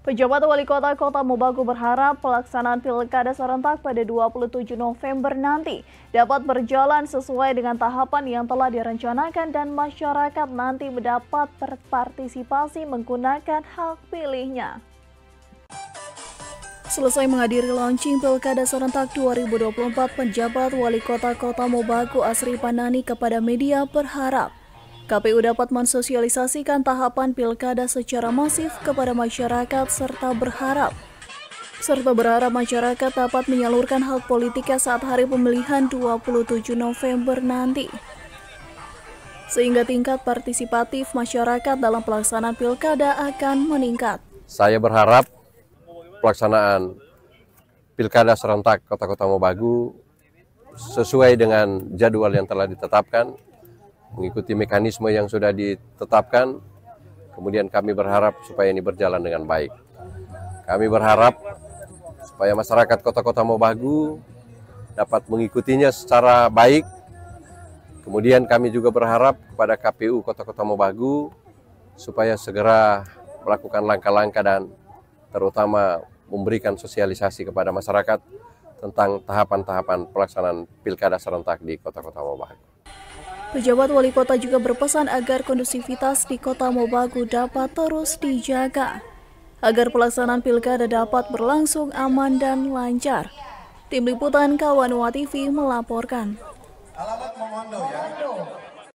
Pejabat Wali Kota Kota Mobagu berharap pelaksanaan Pilkada serentak pada 27 November nanti dapat berjalan sesuai dengan tahapan yang telah direncanakan dan masyarakat nanti mendapat berpartisipasi menggunakan hak pilihnya. Selesai menghadiri launching Pilkada serentak 2024, penjabat Wali Kota Kota Mobagu Asri Panani kepada media berharap KPU dapat mensosialisasikan tahapan pilkada secara masif kepada masyarakat serta berharap masyarakat dapat menyalurkan hak politiknya saat hari pemilihan 27 November nanti. Sehingga tingkat partisipatif masyarakat dalam pelaksanaan pilkada akan meningkat. Saya berharap pelaksanaan pilkada serentak Kota Mobagu sesuai dengan jadwal yang telah ditetapkan, mengikuti mekanisme yang sudah ditetapkan. Kemudian kami berharap supaya ini berjalan dengan baik. Kami berharap supaya masyarakat Kota Mobagu dapat mengikutinya secara baik. Kemudian kami juga berharap kepada KPU Kota Mobagu supaya segera melakukan langkah-langkah dan terutama memberikan sosialisasi kepada masyarakat tentang tahapan-tahapan pelaksanaan pilkada serentak di Kota Mobagu. Pejabat Wali Kota juga berpesan agar kondusivitas di Kota Mobagu dapat terus dijaga, agar pelaksanaan pilkada dapat berlangsung aman dan lancar. Tim Liputan Kawanua TV melaporkan. Alamat Momondo ya.